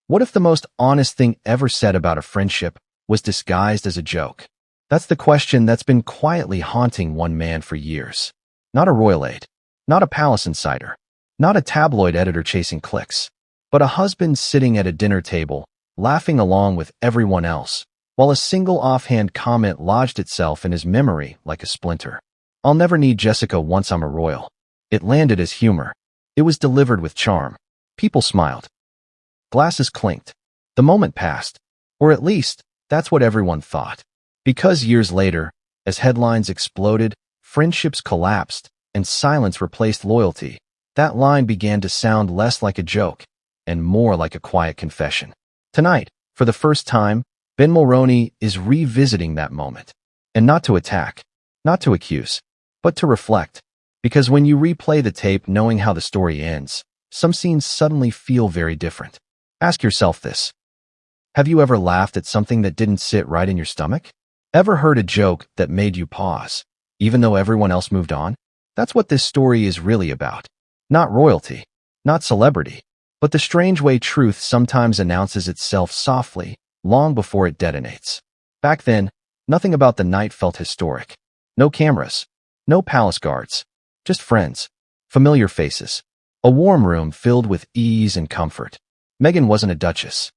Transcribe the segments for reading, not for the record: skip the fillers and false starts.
What if the most honest thing ever said about a friendship was disguised as a joke? That's the question that's been quietly haunting one man for years. Not a royal aide, not a palace insider, not a tabloid editor chasing clicks, but a husband sitting at a dinner table, laughing along with everyone else, while a single offhand comment lodged itself in his memory like a splinter. "I'll never need Jessica once I'm a royal." It landed as humor. It was delivered with charm. People smiled. Glasses clinked. The moment passed. Or at least, that's what everyone thought. Because years later, as headlines exploded, friendships collapsed, and silence replaced loyalty, that line began to sound less like a joke and more like a quiet confession. Tonight, for the first time, Ben Mulroney is revisiting that moment. And not to attack, not to accuse, but to reflect. Because when you replay the tape knowing how the story ends, some scenes suddenly feel very different. Ask yourself this. Have you ever laughed at something that didn't sit right in your stomach? Ever heard a joke that made you pause, even though everyone else moved on? That's what this story is really about. Not royalty, not celebrity, but the strange way truth sometimes announces itself softly, long before it detonates. Back then, nothing about the night felt historic. No cameras, no palace guards, just friends, familiar faces, a warm room filled with ease and comfort. Meghan wasn't a duchess.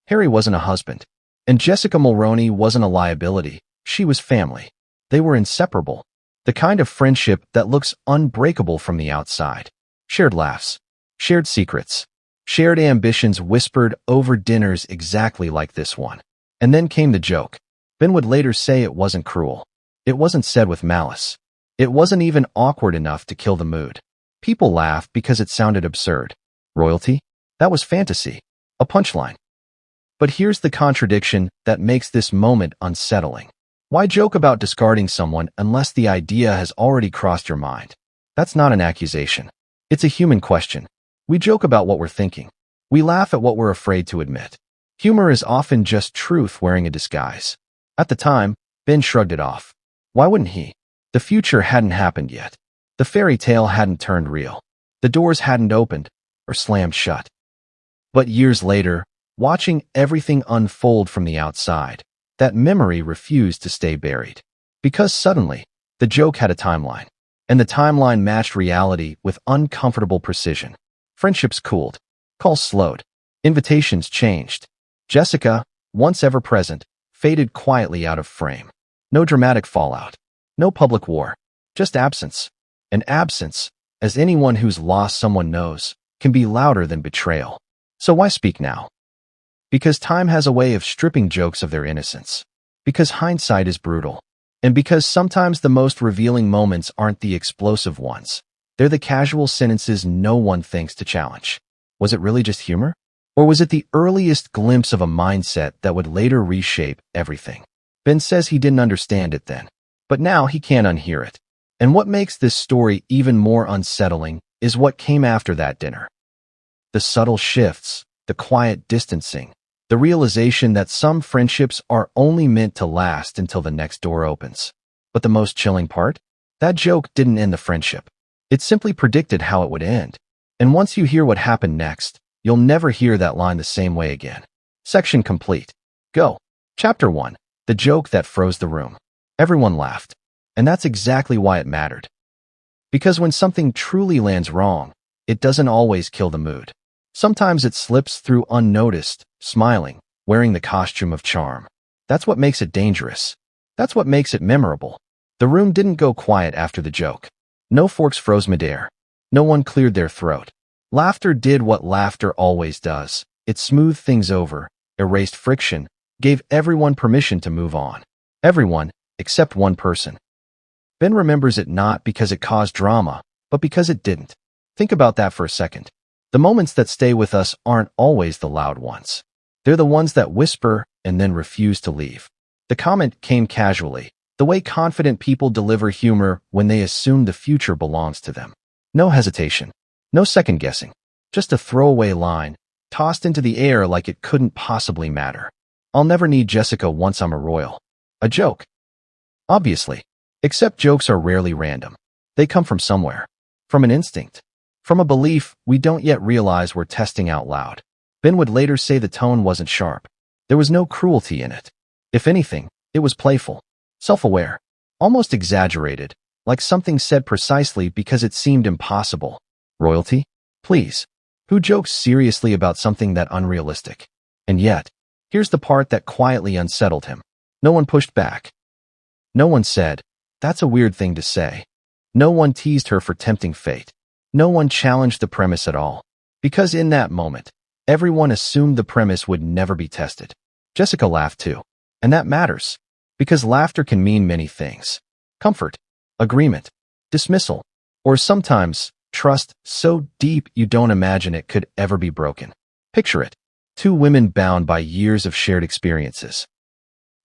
Harry wasn't a husband. And Jessica Mulroney wasn't a liability. She was family. They were inseparable. The kind of friendship that looks unbreakable from the outside. Shared laughs, shared secrets, shared ambitions whispered over dinners exactly like this one. And then came the joke. Ben would later say it wasn't cruel. It wasn't said with malice. It wasn't even awkward enough to kill the mood. People laughed because it sounded absurd. Royalty? That was fantasy. A punchline. But here's the contradiction that makes this moment unsettling. Why joke about discarding someone unless the idea has already crossed your mind? That's not an accusation. It's a human question. We joke about what we're thinking. We laugh at what we're afraid to admit. Humor is often just truth wearing a disguise. At the time, Ben shrugged it off. Why wouldn't he? The future hadn't happened yet. The fairy tale hadn't turned real. The doors hadn't opened or slammed shut. But years later, watching everything unfold from the outside, that memory refused to stay buried. Because suddenly, the joke had a timeline. And the timeline matched reality with uncomfortable precision. Friendships cooled. Calls slowed. Invitations changed. Jessica, once ever present, faded quietly out of frame. No dramatic fallout. No public war. Just absence. And absence, as anyone who's lost someone knows, can be louder than betrayal. So why speak now? Because time has a way of stripping jokes of their innocence. Because hindsight is brutal. And because sometimes the most revealing moments aren't the explosive ones. They're the casual sentences no one thinks to challenge. Was it really just humor? Or was it the earliest glimpse of a mindset that would later reshape everything? Ben says he didn't understand it then. But now he can't unhear it. And what makes this story even more unsettling is what came after that dinner. The subtle shifts, the quiet distancing, the realization that some friendships are only meant to last until the next door opens. But the most chilling part? That joke didn't end the friendship. It simply predicted how it would end. And once you hear what happened next, you'll never hear that line the same way again. Section complete. Go. Chapter 1. The joke that froze the room. Everyone laughed. And that's exactly why it mattered. Because when something truly lands wrong, it doesn't always kill the mood. Sometimes it slips through unnoticed, smiling, wearing the costume of charm. That's what makes it dangerous. That's what makes it memorable. The room didn't go quiet after the joke. No forks froze midair. No one cleared their throat. Laughter did what laughter always does. It smoothed things over, erased friction, gave everyone permission to move on. Everyone, except one person. Ben remembers it not because it caused drama, but because it didn't. Think about that for a second. The moments that stay with us aren't always the loud ones. They're the ones that whisper and then refuse to leave. The comment came casually, the way confident people deliver humor when they assume the future belongs to them. No hesitation, no second guessing, just a throwaway line, tossed into the air like it couldn't possibly matter. I'll never need Jessica once I'm a royal. A joke. Obviously. Except jokes are rarely random. They come from somewhere. From an instinct. From a belief we don't yet realize we're testing out loud. Ben would later say the tone wasn't sharp. There was no cruelty in it. If anything, it was playful, self-aware, almost exaggerated, like something said precisely because it seemed impossible. Royalty? Please. Who jokes seriously about something that unrealistic? And yet, here's the part that quietly unsettled him. No one pushed back. No one said, "That's a weird thing to say." No one teased her for tempting fate. No one challenged the premise at all. Because in that moment, everyone assumed the premise would never be tested. Jessica laughed too. And that matters. Because laughter can mean many things. Comfort, agreement, dismissal, or sometimes trust so deep you don't imagine it could ever be broken. Picture it. Two women bound by years of shared experiences.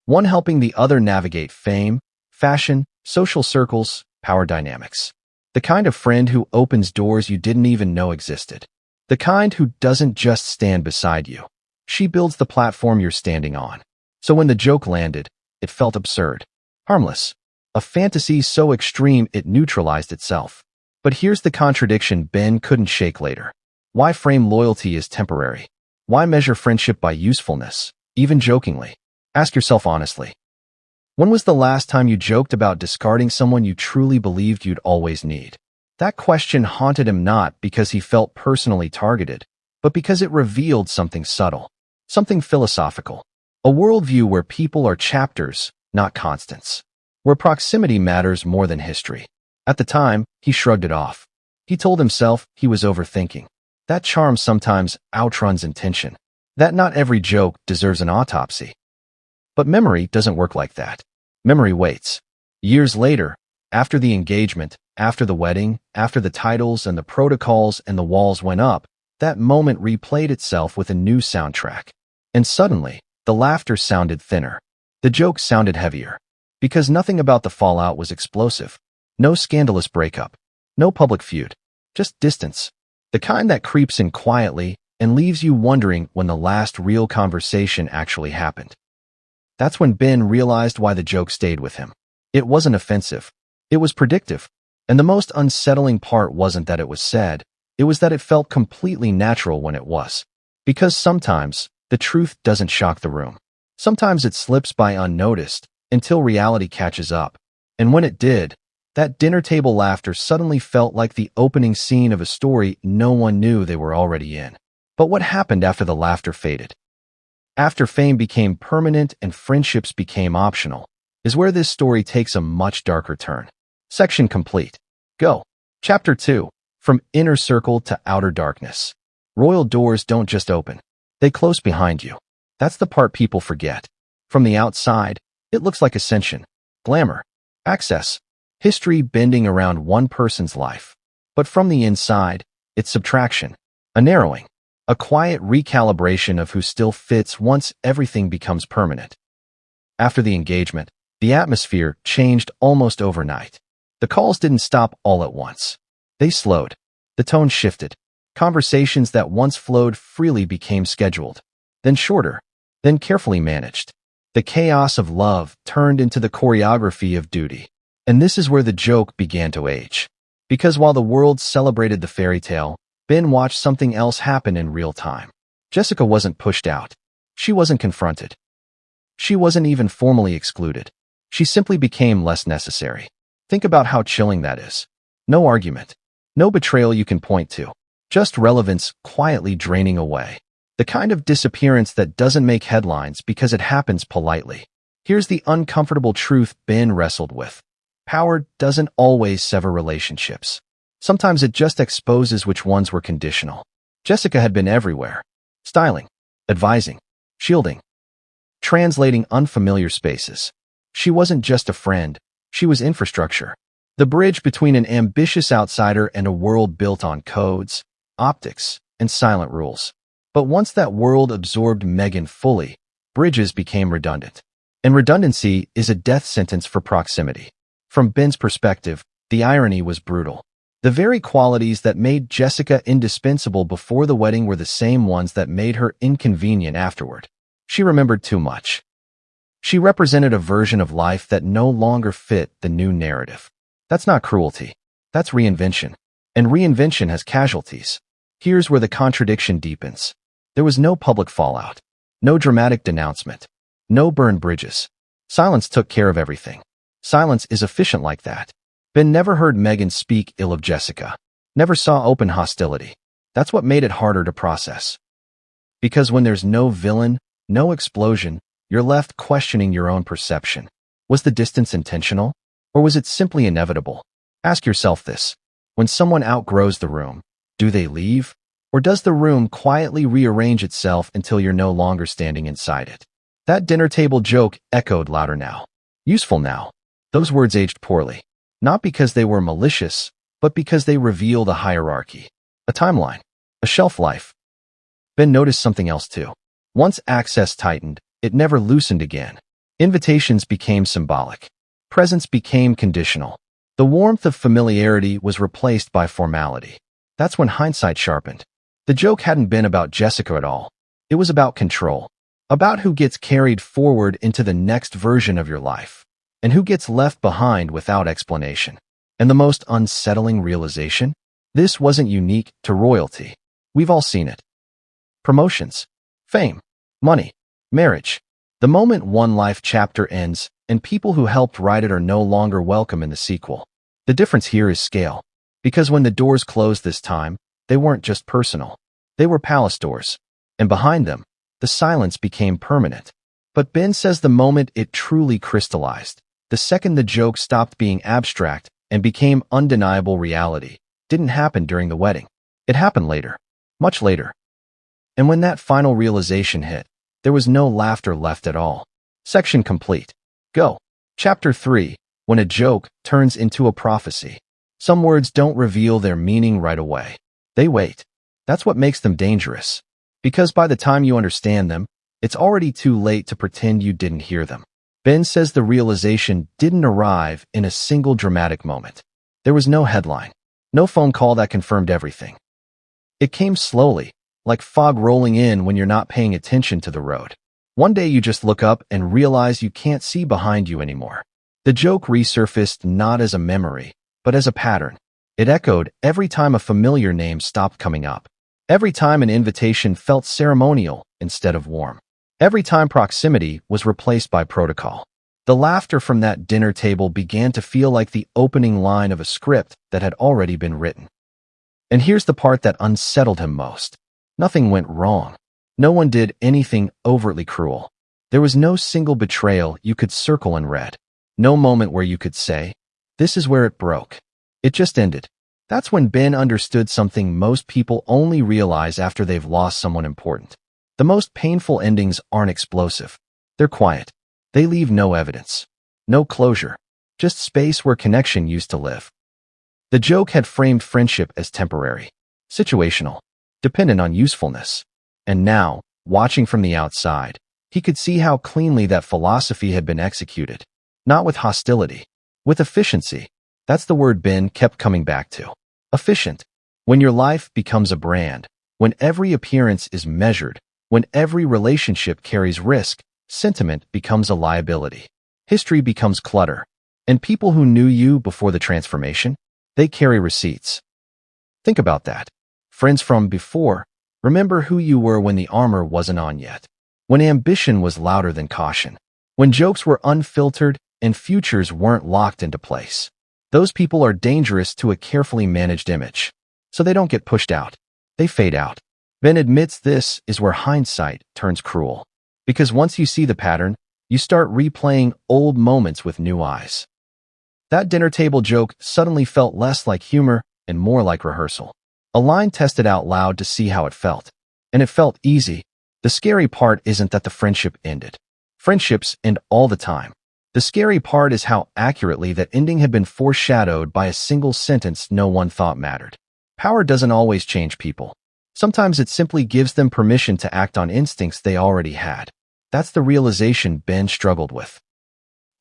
One helping the other navigate fame, fashion, social circles, power dynamics. The kind of friend who opens doors you didn't even know existed. The kind who doesn't just stand beside you. She builds the platform you're standing on. So when the joke landed, it felt absurd. Harmless. A fantasy so extreme it neutralized itself. But here's the contradiction Ben couldn't shake later. Why frame loyalty as temporary? Why measure friendship by usefulness, even jokingly? Ask yourself honestly. When was the last time you joked about discarding someone you truly believed you'd always need? That question haunted him not because he felt personally targeted, but because it revealed something subtle, something philosophical. A worldview where people are chapters, not constants. Where proximity matters more than history. At the time, he shrugged it off. He told himself he was overthinking. That charm sometimes outruns intention. That not every joke deserves an autopsy. But memory doesn't work like that. Memory waits. Years later, after the engagement, after the wedding, after the titles and the protocols and the walls went up, that moment replayed itself with a new soundtrack. And suddenly, the laughter sounded thinner. The jokes sounded heavier. Because nothing about the fallout was explosive. No scandalous breakup. No public feud. Just distance. The kind that creeps in quietly and leaves you wondering when the last real conversation actually happened. That's when Ben realized why the joke stayed with him. It wasn't offensive. It was predictive. And the most unsettling part wasn't that it was said. It was that it felt completely natural when it was. Because sometimes, the truth doesn't shock the room. Sometimes it slips by unnoticed until reality catches up. And when it did, that dinner table laughter suddenly felt like the opening scene of a story no one knew they were already in. But what happened after the laughter faded? After fame became permanent and friendships became optional, is where this story takes a much darker turn. Section complete. Go. Chapter 2. From inner circle to outer darkness. Royal doors don't just open. They close behind you. That's the part people forget. From the outside, it looks like ascension, glamour, access, history bending around one person's life. But from the inside, it's subtraction, a narrowing, a quiet recalibration of who still fits once everything becomes permanent. After the engagement, the atmosphere changed almost overnight. The calls didn't stop all at once. They slowed. The tone shifted. Conversations that once flowed freely became scheduled, then shorter, then carefully managed. The chaos of love turned into the choreography of duty. And this is where the joke began to age. Because while the world celebrated the fairy tale, Ben watched something else happen in real time. Jessica wasn't pushed out. She wasn't confronted. She wasn't even formally excluded. She simply became less necessary. Think about how chilling that is. No argument. No betrayal you can point to. Just relevance quietly draining away. The kind of disappearance that doesn't make headlines because it happens politely. Here's the uncomfortable truth Ben wrestled with. Power doesn't always sever relationships. Sometimes it just exposes which ones were conditional. Jessica had been everywhere. Styling, advising, shielding, translating unfamiliar spaces. She wasn't just a friend. She was infrastructure. The bridge between an ambitious outsider and a world built on codes, optics, and silent rules. But once that world absorbed Meghan fully, bridges became redundant. And redundancy is a death sentence for proximity. From Ben's perspective, the irony was brutal. The very qualities that made Jessica indispensable before the wedding were the same ones that made her inconvenient afterward. She remembered too much. She represented a version of life that no longer fit the new narrative. That's not cruelty. That's reinvention. And reinvention has casualties. Here's where the contradiction deepens. There was no public fallout, no dramatic denouncement, no burned bridges. Silence took care of everything. Silence is efficient like that. Ben never heard Meghan speak ill of Jessica, never saw open hostility. That's what made it harder to process. Because when there's no villain, no explosion, you're left questioning your own perception. Was the distance intentional? Or was it simply inevitable? Ask yourself this. When someone outgrows the room, do they leave? Or does the room quietly rearrange itself until you're no longer standing inside it? That dinner table joke echoed louder now. Useful now. Those words aged poorly. Not because they were malicious, but because they revealed a hierarchy, a timeline, a shelf life. Ben noticed something else too. Once access tightened, it never loosened again. Invitations became symbolic. Presence became conditional. The warmth of familiarity was replaced by formality. That's when hindsight sharpened. The joke hadn't been about Jessica at all. It was about control. About who gets carried forward into the next version of your life, and who gets left behind without explanation. And the most unsettling realization? This wasn't unique to royalty. We've all seen it. Promotions, fame, money, marriage. The moment one life chapter ends, and people who helped write it are no longer welcome in the sequel. The difference here is scale. Because when the doors closed this time, they weren't just personal. They were palace doors. And behind them, the silence became permanent. But Ben says the moment it truly crystallized, the second the joke stopped being abstract and became undeniable reality, didn't happen during the wedding. It happened later. Much later. And when that final realization hit, there was no laughter left at all. Section complete. Go. Chapter 3. When a joke turns into a prophecy. Some words don't reveal their meaning right away. They wait. That's what makes them dangerous. Because by the time you understand them, it's already too late to pretend you didn't hear them. Ben says the realization didn't arrive in a single dramatic moment. There was no headline, no phone call that confirmed everything. It came slowly, like fog rolling in when you're not paying attention to the road. One day you just look up and realize you can't see behind you anymore. The joke resurfaced not as a memory, but as a pattern. It echoed every time a familiar name stopped coming up. Every time an invitation felt ceremonial instead of warm. Every time proximity was replaced by protocol. The laughter from that dinner table began to feel like the opening line of a script that had already been written. And here's the part that unsettled him most. Nothing went wrong. No one did anything overtly cruel. There was no single betrayal you could circle and read. No moment where you could say, this is where it broke. It just ended. That's when Ben understood something most people only realize after they've lost someone important. The most painful endings aren't explosive. They're quiet. They leave no evidence. No closure. Just space where connection used to live. The joke had framed friendship as temporary, situational, dependent on usefulness. And now, watching from the outside, he could see how cleanly that philosophy had been executed. Not with hostility, with efficiency. That's the word Ben kept coming back to. Efficient. When your life becomes a brand, when every appearance is measured, when every relationship carries risk, sentiment becomes a liability. History becomes clutter. And people who knew you before the transformation, they carry receipts. Think about that. Friends from before, remember who you were when the armor wasn't on yet. When ambition was louder than caution. When jokes were unfiltered and futures weren't locked into place. Those people are dangerous to a carefully managed image. So they don't get pushed out. They fade out. Ben admits this is where hindsight turns cruel. Because once you see the pattern, you start replaying old moments with new eyes. That dinner table joke suddenly felt less like humor and more like rehearsal. A line tested out loud to see how it felt. And it felt easy. The scary part isn't that the friendship ended. Friendships end all the time. The scary part is how accurately that ending had been foreshadowed by a single sentence no one thought mattered. Power doesn't always change people. Sometimes it simply gives them permission to act on instincts they already had. That's the realization Ben struggled with.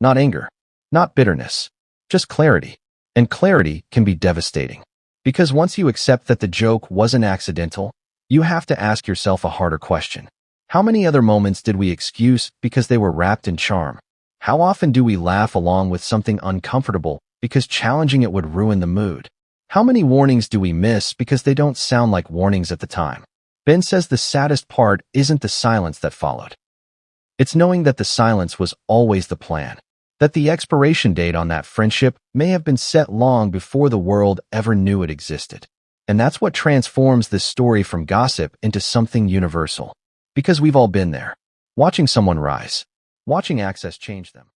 Not anger, not bitterness, just clarity. And clarity can be devastating. Because once you accept that the joke wasn't accidental, you have to ask yourself a harder question. How many other moments did we excuse because they were wrapped in charm? How often do we laugh along with something uncomfortable because challenging it would ruin the mood? How many warnings do we miss because they don't sound like warnings at the time? Ben says the saddest part isn't the silence that followed. It's knowing that the silence was always the plan, that the expiration date on that friendship may have been set long before the world ever knew it existed. And that's what transforms this story from gossip into something universal. Because we've all been there, watching someone rise, watching access change them.